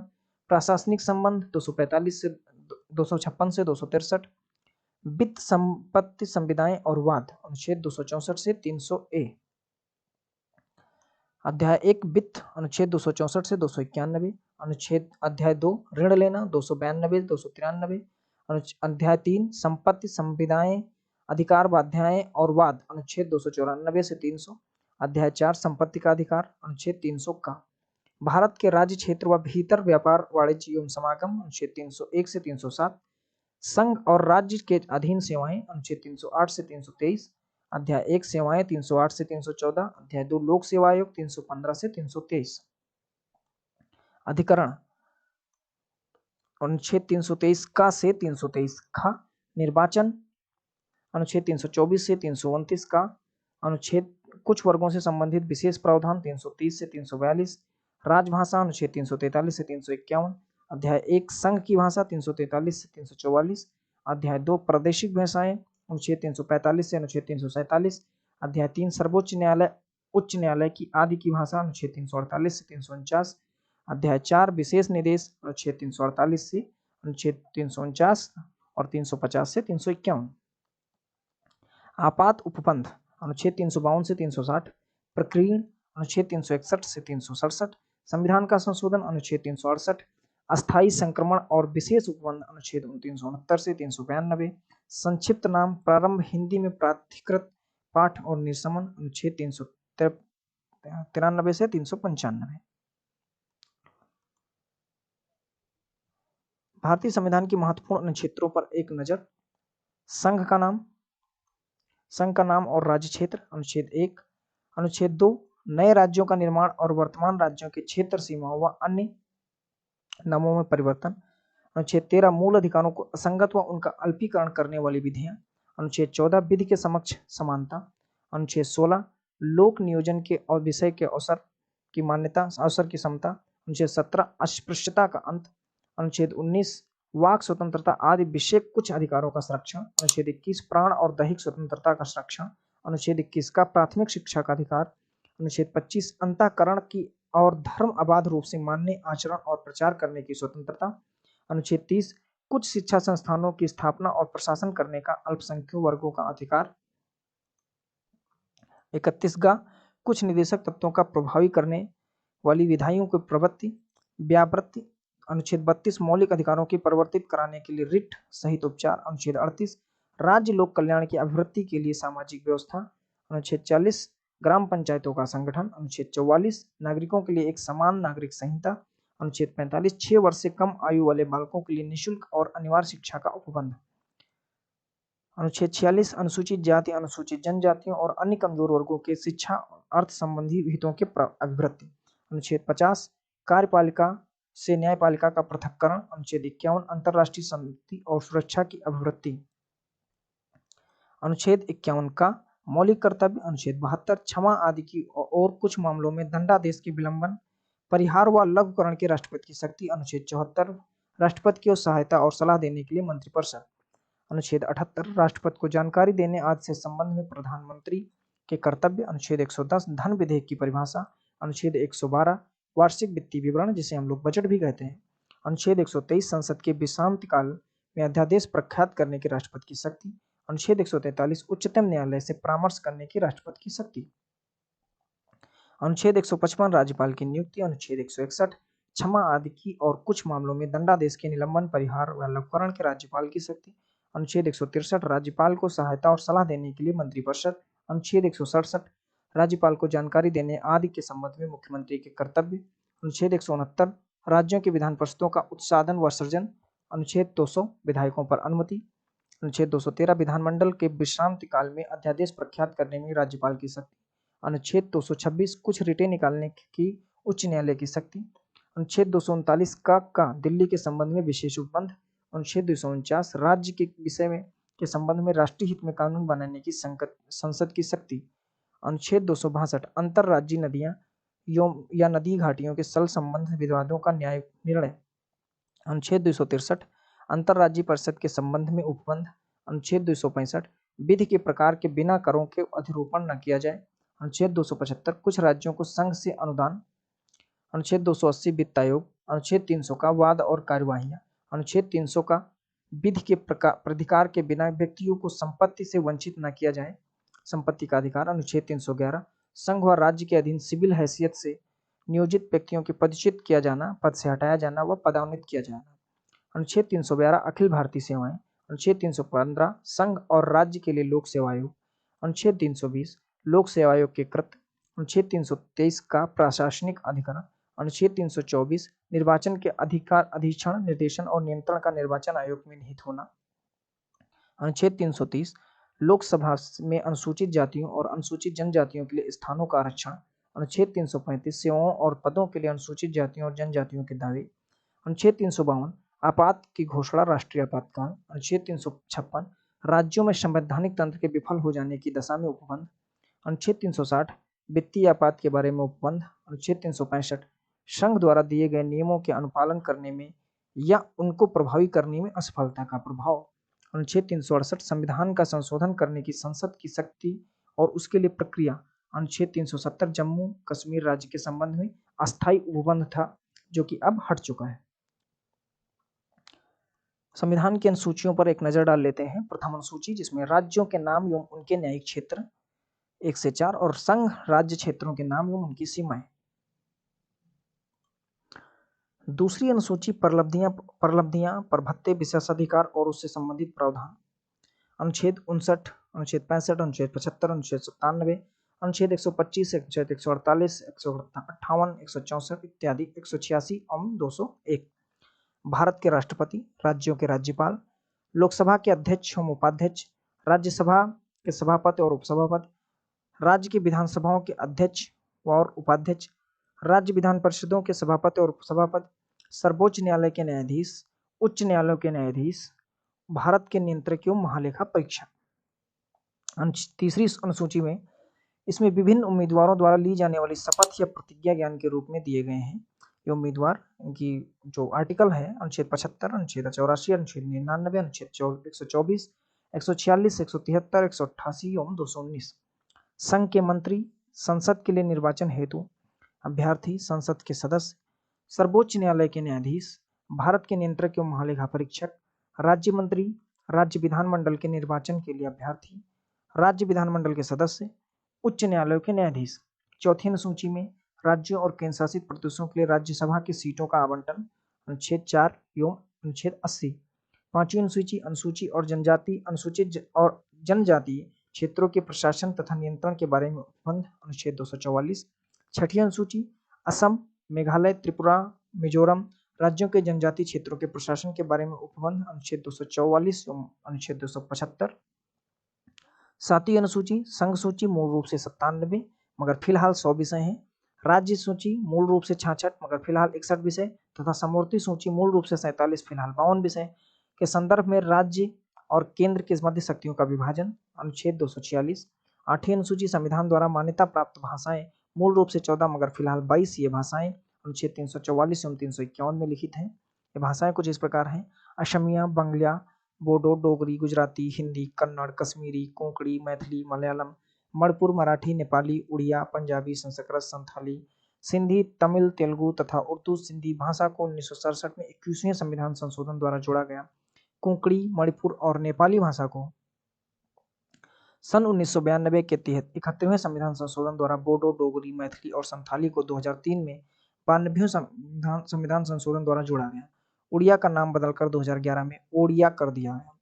प्रशासनिक संबंध 245 से 256 से 263, वित्त संपत्ति संविदाएं और वाद, अनुच्छेद 264 से 300A, अध्याय 1 वित्त, अनुच्छेद 264 से 291, अनुच्छेद अध्याय 2 ऋण लेना 292 293, अध्याय 3 संपत्ति संविदाएं अधिकार बाध्याएं और वाद, अनुच्छेद 294 से 300, अध्याय 4 संपत्ति का अधिकार, अनुच्छेद 300 का, भारत के राज्य क्षेत्र व भीतर व्यापार वाणिज्य एवं समागम, अनुच्छेद 301 से 307, संघ और राज्य के अधीन सेवाएं, अनुच्छेद 308 से 323, अध्याय 1 सेवाएं 308 से 314, अध्याय 2 लोक सेवा आयोग 315 से 323, अधिकरण, अनुच्छेद 323 का से 323 खा, निर्वाचन, अनुच्छेद 324 से 329 का, अनुच्छेद कुछ वर्गों से संबंधित विशेष प्रावधान 330 से 342, राजभाषा, अनुच्छेद 343 से 351, अध्याय 1 संघ की भाषा 343 से 344, अध्याय 2 प्रादेशिक भाषाएं, अनुच्छेद 345 से अनुच्छेद 347, अध्याय 3 सर्वोच्च न्यायालय उच्च न्यायालय की आदि की भाषा, अनुच्छेद 348 से 349, अध्याय 4 विशेष निर्देश, अनुच्छेद 348 से अनुच्छेद 349 और 350 से 351, आपात उपबंध, अनुच्छेद 352 से 360, प्रकीर्ण, अनुच्छेद 361 से 367, संविधान का संशोधन, अनुच्छेद 368, अस्थायी संक्रमण और विशेष उपबंध, अनुच्छेद 369 से 392, संक्षिप्त नाम प्रारंभ हिंदी में प्राधिकृत पाठ और निशमन, अनुच्छेद 393 से 395। भारतीय संविधान की महत्वपूर्ण क्षेत्रों पर एक नजर। संघ का नाम और राज्य क्षेत्र, अनुच्छेद 1, अनुच्छेद 2 नए राज्यों का निर्माण और वर्तमान राज्यों के क्षेत्र सीमाओं व अन्य नामों में परिवर्तन, अनुच्छेद 13 मूल अधिकारों को असंगत व उनका अल्पीकरण करने वाली विधियां, अनुच्छेद 14 विधि के समक्ष समानता, अनुच्छेद 16 लोक नियोजन के और विषय के अवसर की मान्यता, अवसर की समता। अनुच्छेद 17 अस्पृश्यता का अंत। अनुच्छेद 19 वाक स्वतंत्रता आदि विषय कुछ अधिकारों का संरक्षण। अनुच्छेद 21 प्राण और दैहिक स्वतंत्रता का संरक्षण। अनुच्छेद 21 का प्राथमिक शिक्षा का अधिकार। अनुच्छेद 25 अंतःकरण की और धर्म अबाध रूप से मानने, आचरण और प्रचार करने की स्वतंत्रता। अनुच्छेद 30 कुछ शिक्षा संस्थानों की स्थापना और प्रशासन करने का अल्पसंख्यक वर्गों का अधिकार। 31 कुछ निदेशक तत्वों का प्रभावी करने वाली विधाइयों की प्रवृत्ति, व्यावृत्ति। अनुच्छेद 32 मौलिक अधिकारों की परिवर्तित कराने के लिए रिट सहित उपचार। अनुच्छेद 38 राज्य लोक कल्याण की अभिवृद्धि के लिए सामाजिक व्यवस्था। अनुच्छेद 40 ग्राम पंचायतों का संगठन। अनुच्छेद 44 नागरिकों के लिए एक समान नागरिक संहिता। अनुच्छेद 45 6 वर्ष से कम आयु वाले बालकों के लिए निःशुल्क और अनिवार्य शिक्षा का उपबंध। अनुच्छेद 46 अनुसूचित जाति, अनुसूचित जनजातियों और अन्य कमजोर वर्गों के शिक्षा अर्थ संबंधी हितों के अभिवृद्धि। अनुच्छेद 50 कार्यपालिका से न्यायपालिका का पृथक्करण। अनुच्छेद 51 अंतर्राष्ट्रीय शांति और सुरक्षा की अभिवृद्धि। अनुच्छेद 51 का मौलिक कर्तव्य। अनुच्छेद 72 क्षमा आदि की और कुछ मामलों में दंडादेश के विलंबन, परिहार व लघुकरण के राष्ट्रपति की शक्ति। अनुच्छेद 74 राष्ट्रपति को सहायता और सलाह देने के लिए मंत्रिपरिषद। अनुच्छेद 78 राष्ट्रपति को जानकारी देने आदि से संबंध में प्रधानमंत्री के कर्तव्य। अनुच्छेद 110 धन विधेयक की परिभाषा। अनुच्छेद 112 वार्षिक वित्तीय विवरण, जिसे हम लोग बजट भी कहते हैं। अनुच्छेद 123 संसद के विश्रांति काल में अध्यादेश प्रख्यात करने की राष्ट्रपति की शक्ति। अनुच्छेद 143 उच्चतम न्यायालय से परामर्श करने की राष्ट्रपति की शक्ति। अनुच्छेद 155 राज्यपाल की नियुक्ति। अनुच्छेद 161 क्षमा आदि की और कुछ मामलों में दंडादेश के निलंबन, परिहार व लघुकरण के राज्यपाल की शक्ति। अनुच्छेद 163 राज्यपाल को सहायता और सलाह देने के लिए मंत्रिपरिषद। अनुच्छेद 167 राज्यपाल को जानकारी देने आदि के संबंध में मुख्यमंत्री के कर्तव्य। अनुच्छेद 169 राज्यों के विधान परिषदों का उत्साधन व सृजन। अनुच्छेद 200 विधायकों पर अनुमति। अनुच्छेद 213 विधानमंडल के विश्रांति काल में अध्यादेश प्रख्यात करने में राज्यपाल की शक्ति। अनुच्छेद 226 कुछ रिटें निकालने की उच्च न्यायालय की शक्ति। अनुच्छेद 239 का दिल्ली के संबंध में विशेष उपबंध। अनुच्छेद 249 राज्य के विषय में के संबंध में राष्ट्रीय हित में कानून बनाने की संसद की शक्ति। अनुच्छेद 262 अंतरराज्यीय नदियां या नदी घाटियों के सल संबंध विवादों का न्याय निर्णय। अनुच्छेद 263 अंतरराज्यीय परिषद के संबंध में उपबंध। अनुच्छेद 265 विधि के प्रकार के बिना करों के अधिरोपण न किया जाए। अनुच्छेद 275 कुछ राज्यों को संघ से अनुदान। अनुच्छेद 280 वित्त आयोग। अनुच्छेद 300 का वाद और कार्यवाहियां। अनुच्छेद 300 का विधि के प्राधिकार के बिना व्यक्तियों को संपत्ति से वंचित न किया जाए, संपत्ति का अधिकार। अनुच्छेद 311 संघ व राज्य के अधीन सिविल हैसियत से नियोजित व्यक्तियों के पदच्युत किया जाना, पद से हटाया जाना व पदोन्नत किया जाना। अनुच्छेद 312 अखिल भारतीय सेवाएं। अनुच्छेद 315 संघ और राज्य के लिए लोक सेवा आयोग। अनुच्छेद 320 लोक सेवा आयोग के कृत। अनुच्छेद 323 का प्रशासनिक अधिकरण। अनुच्छेद 324 निर्वाचन के अधिकार, अधीक्षण, निर्देशन और नियंत्रण का निर्वाचन आयोग में निहित होना। अनुच्छेद 330 लोकसभा में अनुसूचित जातियों और अनुसूचित जनजातियों के लिए स्थानों का आरक्षण। अनुच्छेद 335 सेवाओं और पदों के लिए अनुसूचित जातियों और जनजातियों के दावे। अनुच्छेद 352 आपात की घोषणा, राष्ट्रीय आपातकाल। अनुच्छेद 356 राज्यों में संवैधानिक तंत्र के विफल हो जाने की दशा में उपबंध। अनुच्छेद 360 वित्तीय आपात के बारे में उपबंध। अनुच्छेद 365 संघ द्वारा दिए गए नियमों के अनुपालन करने में या उनको प्रभावी करने में असफलता का प्रभाव। अनुच्छेद 368 संविधान का संशोधन करने की संसद की शक्ति और उसके लिए प्रक्रिया। अनुच्छेद 370 जम्मू कश्मीर राज्य के संबंध में अस्थायी उपबंध था, जो कि अब हट चुका है। संविधान की अनुसूचियों पर एक नजर डाल लेते हैं। प्रथम अनुसूची, जिसमें राज्यों के नाम एवं उनके न्यायिक क्षेत्र 1 से 4 और संघ राज्य क्षेत्रों के नाम एवं उनकी सीमाएं। दूसरी अनुसूची परलब्धियां पर भत्ते, विशेषाधिकार और उससे संबंधित प्रावधान। अनुच्छेद 59, अनुच्छेद 65, अनुच्छेद 75, अनुच्छेद 97, अनुच्छेद 125, अनुच्छेद 148, 158, 164 इत्यादि 186 एवं 201। भारत के राष्ट्रपति, राज्यों के राज्यपाल, लोकसभा के अध्यक्ष एवं उपाध्यक्ष, राज्यसभा के सभापति और उपसभापति, राज्य की विधानसभाओं के अध्यक्ष और उपाध्यक्ष, राज्य विधान परिषदों के सभापति और उपसभापति, सर्वोच्च न्यायालय के न्यायाधीश, उच्च न्यायालयों के न्यायाधीश, भारत के नियंत्रक एवं महालेखा परीक्षक। तीसरी अनुसूची में इसमें विभिन्न उम्मीदवारों द्वारा ली जाने वाली शपथ या प्रतिज्ञा ज्ञान के रूप में दिए गए हैं। ये उम्मीदवार की जो आर्टिकल है अनुच्छेद 75, अनुच्छेद 84, अनुच्छेद 99, अनुच्छेद 124, 146, 173, 188 एवं 219। संघ के मंत्री, संसद के लिए निर्वाचन हेतु अभ्यर्थी, संसद के सदस्य, सर्वोच्च न्यायालय के न्यायाधीश, भारत के नियंत्रक एवं महालेखा परीक्षक, राज्य मंत्री, राज्य विधानमंडल के निर्वाचन के लिए अभ्यर्थी, राज्य विधानमंडल के सदस्य, उच्च न्यायालयों के न्यायाधीश। चौथी अनुसूची में राज्यों और केंद्र शासित प्रदेशों के लिए राज्यसभा की सीटों का आवंटन अनुच्छेद 4 एवं अनुच्छेद 80। पांचवी अनुसूची अनुसूची और जनजाति अनुसूचित और जनजातीय क्षेत्रों के प्रशासन तथा नियंत्रण के बारे में उपबंध अनुच्छेद 244। छठी अनुसूची असम, मेघालय, त्रिपुरा, मिजोरम राज्यों के जनजातीय क्षेत्रों के प्रशासन के बारे में उपबंध अनुच्छेद 244 एवं अनुच्छेद 275। सातवीं अनुसूची संघ सूची मूल रूप से 97 मगर फिलहाल 100 विषय हैं। राज्य सूची मूल रूप से 66 मगर फिलहाल 61 विषय तथा समवर्ती सूची मूल रूप से 47 फिलहाल 52 विषय के संदर्भ में राज्य और केंद्र के मध्य शक्तियों का विभाजन अनुच्छेद 246। आठवीं अनुसूची संविधान द्वारा मान्यता प्राप्त भाषाएं मूल रूप से 14 मगर फिलहाल 22 ये भाषाएं अनुच्छेद 344 एवं 351 में लिखित हैं। ये भाषाएं कुछ इस प्रकार हैं: असमिया, बंगला, बोडो, डोगरी, गुजराती, हिंदी, कन्नड़, कश्मीरी, कोंकणी, मैथिली, मलयालम, मणिपुर, मराठी, नेपाली, उड़िया, पंजाबी, संस्कृत, संथाली, सिंधी, तमिल, तेलुगु तथा उर्दू। सिंधी भाषा को 1967 में 21वें संविधान संशोधन द्वारा जोड़ा गया। कोंकणी, मणिपुर और नेपाली भाषा को सन 1992 के तहत 71वें संविधान संशोधन द्वारा बोडो, डोगरी, मैथिली और संथाली को 2003 में 92वें संविधान संशोधन द्वारा जोड़ा गया। उड़िया का नाम बदलकर 2011 में ओडिया कर दिया गया।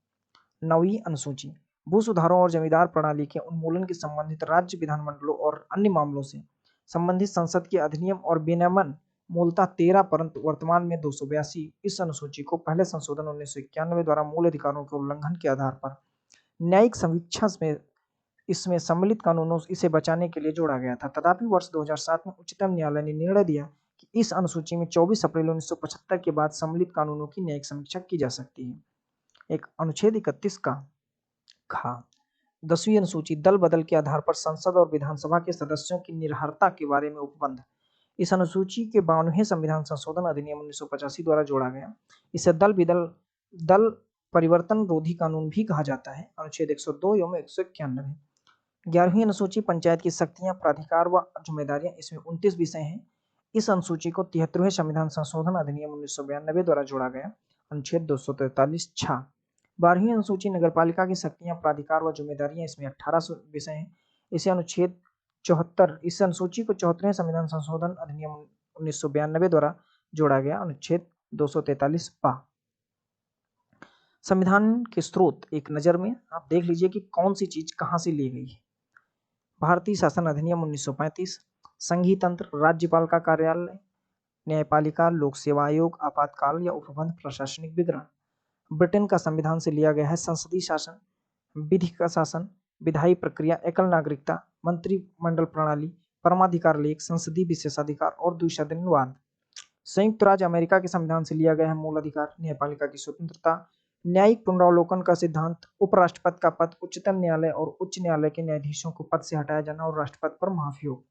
नवीं अनुसूची भू सुधारों और जमींदार प्रणाली के उन्मूलन के संबंधित राज्य विधानमंडलों और अन्य मामलों से संबंधित संसद के अधिनियम और विनियमन मूलतः 13 परंतु वर्तमान में 282। इस अनुसूची को पहले संशोधन 1991 द्वारा मूल अधिकारों के उल्लंघन के आधार पर न्यायिक समीक्षा में इसमें सम्मिलित कानूनों इसे बचाने के लिए जोड़ा गया था। तथापि वर्ष 2007 में उच्चतम न्यायालय ने निर्णय दिया कि इस अनुसूची में 24 अप्रैल 1975 के बाद सम्मिलित कानूनों की न्यायिक समीक्षा की जा सकती है। एक अनुच्छेद 31 का खा 10वीं अनुसूची दल बदल के आधार पर संसद और विधानसभा के सदस्यों की निर्भरता के बारे में उपबंध इस अनुसूची के 52वें संविधान संशोधन अधिनियम 1985 द्वारा जोड़ा गया। इसे दल परिवर्तन रोधी कानून भी कहा जाता है। अनुच्छेद 102 एवं 191। 11वीं अनुसूची पंचायत की शक्तियां, प्राधिकार व जिम्मेदारियां, इसमें 29 विषय हैं। इस अनुसूची को 73वें संविधान संशोधन अधिनियम 1992 द्वारा जोड़ा गया। अनुच्छेद 243 छा। 12वीं अनुसूची नगरपालिका की शक्तियां, प्राधिकार व जिम्मेदारियां, इसमें 18 विषय हैं। इसे अनुच्छेद 74 इस अनुसूची को 74वें संविधान संशोधन अधिनियम 1992 द्वारा जोड़ा गया। अनुच्छेद 243 पा। संविधान के स्रोत एक नजर में आप देख लीजिए कि कौन सी चीज कहां से ली गई है। भारतीय शासन अधिनियम 1935, संघीय तंत्र, राज्यपाल का कार्यालय, न्यायपालिका, लोक सेवा आयोग, आपातकाल या उपबंध, प्रशासनिक विवरण। ब्रिटेन का संविधान से लिया गया है संसदीय शासन, विधि का शासन, विधायी प्रक्रिया, एकल नागरिकता, मंत्रिमंडल प्रणाली, परमाधिकार लेख, संसदीय विशेषाधिकार और द्विसदनवाद। संयुक्त राज्य अमेरिका के संविधान से लिया गया है मूल अधिकार, न्यायपालिका की स्वतंत्रता, न्यायिक पुनरावलोकन का सिद्धांत, उपराष्ट्रपति का पद, उच्चतम न्यायालय और उच्च न्यायालय के न्यायाधीशों को पद से हटाया जाना और राष्ट्रपति पर महाभियोग।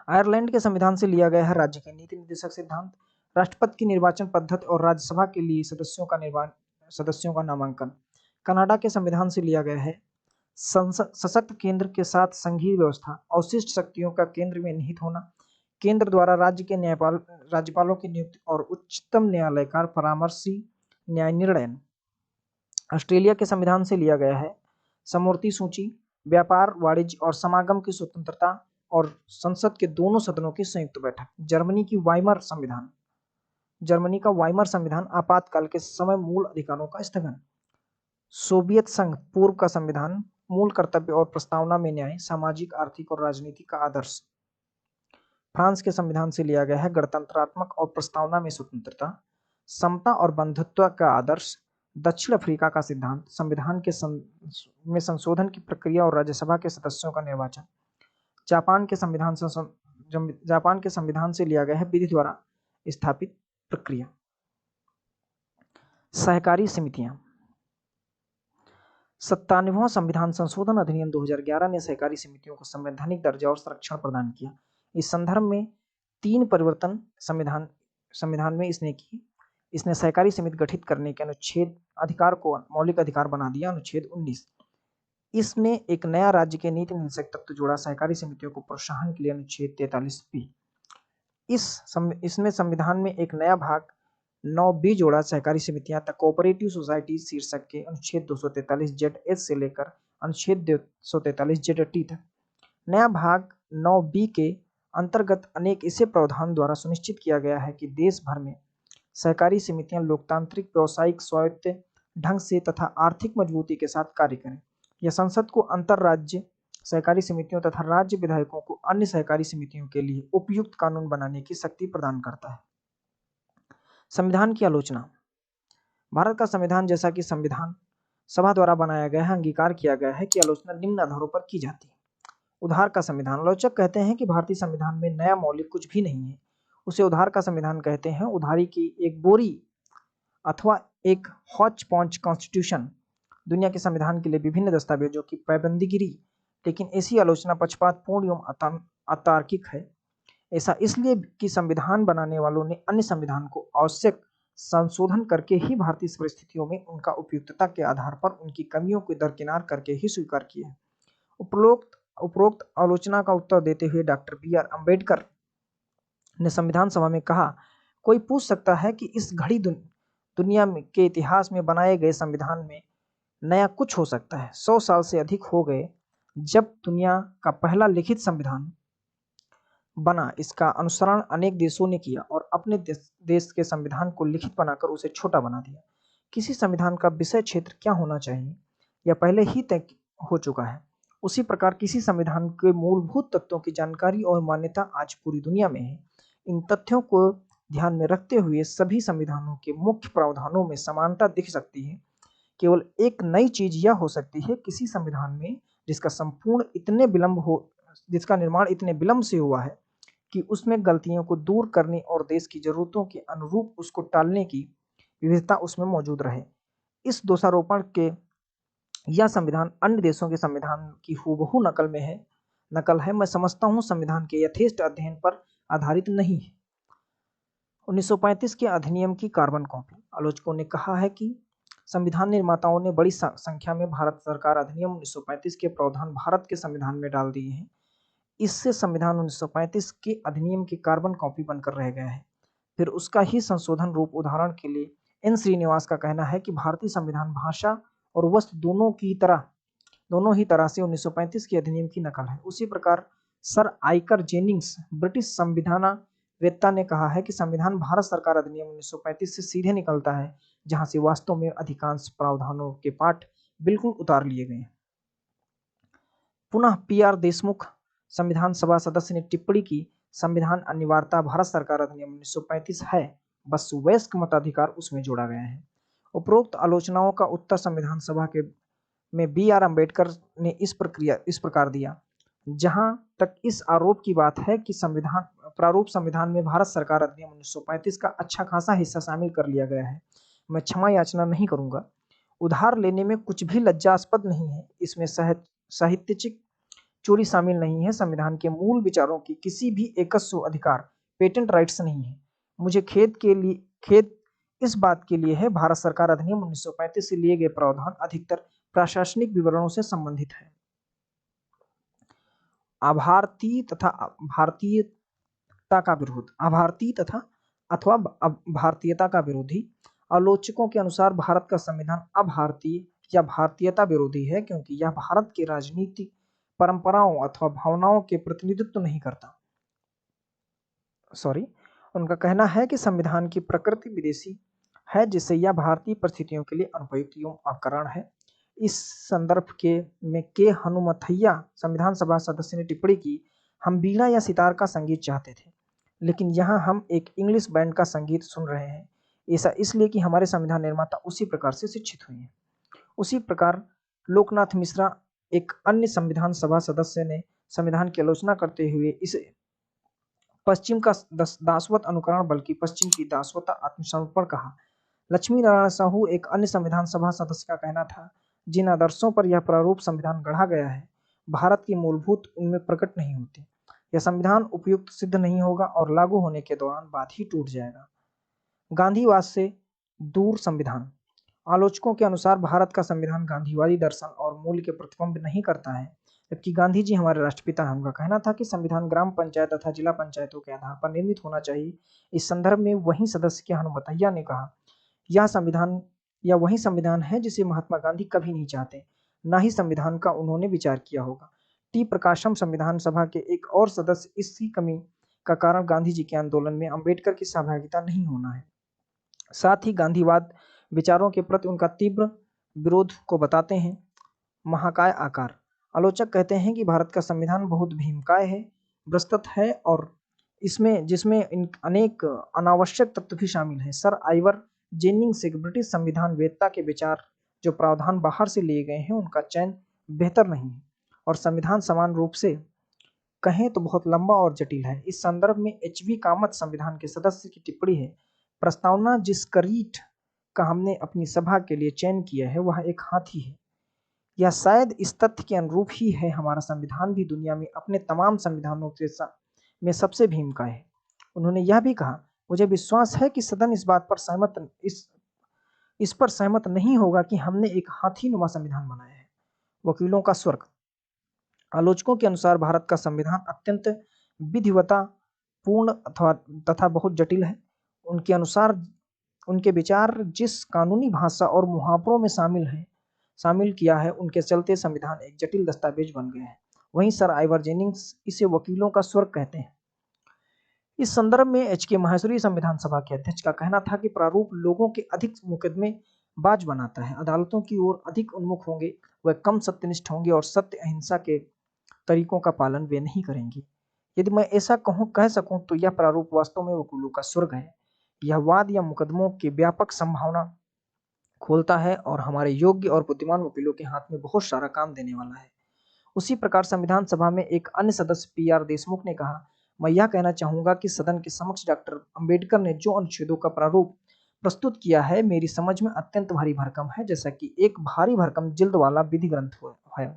आयरलैंड के संविधान से लिया गया है राज्य के नीति निर्देशक सिद्धांत, राष्ट्रपति की निर्वाचन पद्धति और राज्यसभा के लिए सदस्यों का नामांकन। कनाडा के संविधान से लिया गया है सशक्त केंद्र के साथ संघीय व्यवस्था, अवशिष्ट शक्तियों का केंद्र में निहित होना, केंद्र द्वारा राज्य के राज्यपालों की नियुक्ति और उच्चतम न्यायालय का परामर्शी न्याय निर्णय। ऑस्ट्रेलिया के संविधान से लिया गया है समवर्ती सूची, व्यापार, वाणिज्य और समागम की स्वतंत्रता और संसद के दोनों सदनों की संयुक्त बैठक। जर्मनी का वाइमर संविधान, आपातकाल के समय मूल अधिकारों का स्थगन। सोवियत संघ पूर्व का संविधान, मूल कर्तव्य और प्रस्तावना में न्याय, सामाजिक, आर्थिक और राजनीतिक का आदर्श। फ्रांस के संविधान से लिया गया है गणतंत्रात्मक और प्रस्तावना में स्वतंत्रता, समता और बंधुत्व का आदर्श। दक्षिण अफ्रीका का सिद्धांत, संविधान में संशोधन की प्रक्रिया और राज्यसभा के सदस्यों का निर्वाचन। जापान के संविधान से लिया गया है विधि द्वारा स्थापित प्रक्रिया। सहकारी समितियां, 97वां संविधान संशोधन अधिनियम 2011 ने सहकारी समितियों को संवैधानिक दर्जा और संरक्षण प्रदान किया। इस संदर्भ में 3 परिवर्तन संविधान में इसने सहकारी समिति गठित करने के अनुच्छेद अधिकार को मौलिक अधिकार बना दिया। अनुच्छेद 19 इसने एक नया राज्य के नीति निर्देशक तत्व जोड़ा, सहकारी समितियों को प्रोत्साहन के लिए अनुच्छेद 43B। इसमें संविधान में एक नया भाग 9B जोड़ा, सहकारी समितियां तक कोऑपरेटिव सोसाइटी शीर्षक के अनुच्छेद 243Z से लेकर अनुच्छेद 243Z तक। नया भाग 9B के अंतर्गत अनेक ऐसे प्रावधान द्वारा सुनिश्चित किया गया है कि देश भर में सहकारी समितियां लोकतांत्रिक, व्यावसायिक, स्वायत्त ढंग से तथा आर्थिक मजबूती के साथ कार्य करें। यह संसद को अंतर राज्य सहकारी समितियों तथा राज्य विधायकों को अन्य सहकारी समितियों के लिए उपयुक्त कानून बनाने की शक्ति प्रदान करता है। संविधान की आलोचना। भारत का संविधान, जैसा कि संविधान सभा द्वारा बनाया गया है, अंगीकार किया गया है कि आलोचना निम्न आधारों पर की जाती है। उधार का संविधान। आलोचक कहते हैं कि भारतीय संविधान में नया मौलिक कुछ भी नहीं है, उसे उधार का संविधान कहते हैं। उधारी की एक बोरी अथवा एक हौच पौच कॉन्स्टिट्यूशन दुनिया के संविधान के लिए विभिन्न दस्तावेजों की पाबंदीगिरी, लेकिन ऐसी आलोचना पक्षपातपूर्ण एवं अतार्किक है। ऐसा इसलिए कि संविधान बनाने वालों ने अन्य संविधान को आवश्यक संशोधन करके ही भारतीय परिस्थितियों में उनका उपयुक्तता के आधार पर उनकी कमियों को दरकिनार करके ही स्वीकार किया। उपरोक्त आलोचना का उत्तर देते हुए डॉक्टर B.R. अम्बेडकर ने संविधान सभा में कहा, कोई पूछ सकता है कि इस घड़ी दुनिया के इतिहास में बनाए गए संविधान में नया कुछ हो सकता है? 100 साल से अधिक हो गए जब दुनिया का पहला लिखित संविधान बना। इसका अनुसरण अनेक देशों ने किया और अपने देश के संविधान को लिखित बनाकर उसे छोटा बना दिया। किसी संविधान का विषय क्षेत्र क्या होना चाहिए यह पहले ही तय हो चुका है। उसी प्रकार किसी संविधान के मूलभूत तत्वों की जानकारी और मान्यता आज पूरी दुनिया में है। इन तथ्यों को ध्यान में रखते हुए सभी संविधानों के मुख्य प्रावधानों में समानता दिख सकती है। केवल एक नई चीज यह हो सकती है, किसी संविधान में जिसका निर्माण इतने विलंब से हुआ है कि उसमें गलतियों को दूर करने और देश की जरूरतों के अनुरूप उसको टालने की विविधता उसमें मौजूद रहे। इस दोषारोपण के यह संविधान अन्य देशों के संविधान की हूबहू नकल है। मैं समझता हूँ संविधान के यथेष्ट अध्ययन पर आधारित नहीं है। 1935 के अधिनियम की कार्बन कॉपी। आलोचकों ने कहा है कि संविधान निर्माताओं ने बड़ी संख्या में भारत सरकार अधिनियम 1935 के प्रावधान भारत के संविधान में डाल दिए हैं। इससे संविधान 1935 के अधिनियम की कार्बन कॉपी बनकर रह गया है। फिर उसका ही संशोधन रूप। उदाहरण के लिए एन श्रीनिवास का कहना है कि भारतीय संविधान भाषा और वस्तु दोनों ही तरह से 1935 के अधिनियम की नकल है। उसी प्रकार सर आइकर जेनिंग्स, ब्रिटिश संविधानवेत्ता, ने कहा है कि संविधान भारत सरकार अधिनियम 1935 से सीधे निकलता है, जहां से वास्तव में अधिकांश प्रावधानों के पाठ बिल्कुल उतार लिए गए। पुनः PR देशमुख, संविधान सभा सदस्य, ने टिप्पणी की, संविधान अनिवार्यता भारत सरकार अधिनियम 1935 है, बस वयस्क मताधिकार उसमें जोड़ा गया है। उपरोक्त आलोचनाओं का उत्तर संविधान सभा में B.R. अम्बेडकर ने इस प्रकार दिया। जहां तक इस आरोप की बात है कि प्रारूप संविधान में भारत सरकार अधिनियम 1935 का अच्छा खासा हिस्सा शामिल कर लिया गया है, मैं क्षमा याचना नहीं करूंगा। उधार लेने में कुछ भी लज्जास्पद नहीं है, इसमें साहित्यिक चोरी शामिल नहीं है। संविधान के मूल विचारों की किसी भी एकस्व अधिकार, पेटेंट राइट्स नहीं है। मुझे खेद इस बात के लिए है, भारत सरकार अधिनियम 1935 से लिए गए प्रावधान अधिकतर प्रशासनिक विवरणों से संबंधित है। अभारतीय तथा भारतीयता का विरोधी। आलोचकों के अनुसार भारत का संविधान अभारतीय या भारतीयता विरोधी है, क्योंकि यह भारत के राजनीतिक परंपराओं अथवा भावनाओं के प्रतिनिधित्व नहीं करता। उनका कहना है कि संविधान की प्रकृति विदेशी है, जिससे यह भारतीय परिस्थितियों के लिए अनुपयुक्त एवं अकारण है। इस संदर्भ में के हनुमथैया, संविधान सभा सदस्य, ने टिप्पणी की, हम बीड़ा या सितार का संगीत चाहते थे, लेकिन यहाँ हम एक इंग्लिश बैंड का संगीत सुन रहे हैं। ऐसा इसलिए कि हमारे संविधान निर्माता उसी प्रकार से शिक्षित हुए हैं। उसी प्रकार लोकनाथ मिश्रा, एक अन्य संविधान सभा सदस्य, ने संविधान की आलोचना करते हुए इसे पश्चिम का दासवत अनुकरण बल्कि पश्चिम की दासवता आत्मसमर्पण कहा। लक्ष्मी नारायण साहू, एक अन्य संविधान सभा सदस्य, का कहना था, जिन आदर्शों पर यह प्रारूप संविधान गढ़ा गया है, भारत की मूलभूत उनमें प्रकट नहीं होते। यह संविधान उपयुक्त सिद्ध नहीं होगा और लागू होने के दौरान बाद ही टूट जाएगा। गांधीवाद से दूर संविधान। आलोचकों के अनुसार भारत का संविधान गांधीवादी दर्शन और मूल्य के प्रतिबिंब नहीं करता है, जबकि गांधी जी हमारे राष्ट्रपिता हैं। उनका कहना था कि संविधान ग्राम पंचायत तथा जिला पंचायतों के आधार पर निर्मित होना चाहिए। इस संदर्भ में वही सदस्य के हनुमतैया ने कहा, यह वही संविधान है जिसे महात्मा गांधी कभी नहीं चाहते, न ही संविधान का उन्होंने विचार किया होगा। टी प्रकाशम संविधान सभा के एक और सदस्य इसी कमी का कारण गांधी जी के आंदोलन में अम्बेडकर की सहभागिता नहीं होना है। साथ ही गांधीवाद विचारों के प्रति उनका तीव्र विरोध को बताते हैं। महाकाय आकार। आलोचक कहते हैं कि भारत का संविधान बहुत भीमकाय है, विस्तृत है और जिसमें अनेक अनावश्यक तत्व भी शामिल हैं। सर आइवर जेनिंग्स एक ब्रिटिश संविधान वेत्ता के विचार जो प्रावधान बाहर से लिए गए हैं उनका चयन बेहतर नहीं है और संविधान समान रूप से कहें तो बहुत लंबा और जटिल है। इस संदर्भ में एच.वी. कामत संविधान के सदस्य की टिप्पणी है, प्रस्तावना जिस करीट का हमने अपनी सभा के लिए चयन किया है वह एक हाथी है। यह शायद इस तथ्य के अनुरूप ही है, हमारा संविधान भी दुनिया में अपने तमाम संविधानों में सबसे भीमकाय है। उन्होंने यह भी कहा, मुझे विश्वास है कि सदन इस पर सहमत नहीं होगा कि हमने एक हाथीनुमा संविधान बनाया है। वकीलों का स्वर्ग। आलोचकों के अनुसार भारत का संविधान अत्यंत विधिवता पूर्ण तथा बहुत जटिल है। उनके अनुसार उनके विचार जिस कानूनी भाषा और मुहावरों में शामिल किया है, उनके चलते संविधान एक जटिल दस्तावेज बन गया है। वहीं सर आइवर जेनिंग्स इसे वकीलों का स्वर्ग कहते हैं। इस संदर्भ में एच.के. माहेश्वरी संविधान सभा के अध्यक्ष का कहना था कि प्रारूप लोगों के अधिक मुकदमेबाज बनाता है, अदालतों की ओर अधिक उन्मुख होंगे, वह कम सत्यनिष्ठ होंगे और सत्य अहिंसा के तरीकों का पालन वे नहीं करेंगे। यदि मैं ऐसा कह सकूं तो यह प्रारूप वास्तव में वकीलों का स्वर्ग है। यह वाद या मुकदमों की व्यापक संभावना खोलता है और हमारे योग्य और बुद्धिमान वकीलों के हाथ में बहुत सारा काम देने वाला है। उसी प्रकार संविधान सभा में एक अन्य सदस्य पी.आर. देशमुख ने कहा, मैं यह कहना चाहूंगा कि सदन के समक्ष डॉक्टर अंबेडकर ने जो अनुच्छेदों का प्रारूप प्रस्तुत किया है मेरी समझ में अत्यंत भारी भरकम है, जैसा कि एक भारी भरकम जिल्द वाला विधि ग्रंथ है।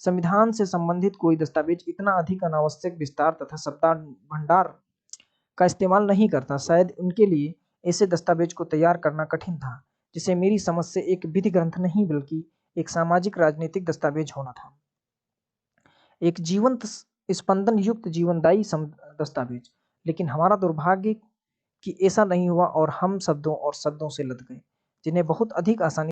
संविधान से संबंधित कोई दस्तावेज इतना अधिक अनावश्यक विस्तार तथा शब्दार्थ भंडार का इस्तेमाल नहीं करता। शायद उनके लिए ऐसे दस्तावेज को तैयार करना कठिन था, जिसे मेरी समझ से एक विधि ग्रंथ नहीं बल्कि एक सामाजिक राजनीतिक दस्तावेज होना था, एक जीवंत स्पंदन युक्त जीवनदायी दस्तावेज। लेकिन हमारा दुर्भाग्य कि ऐसा नहीं हुआ और हम शब्दों से लद गए, जिन्हें बहुत अधिक आसानी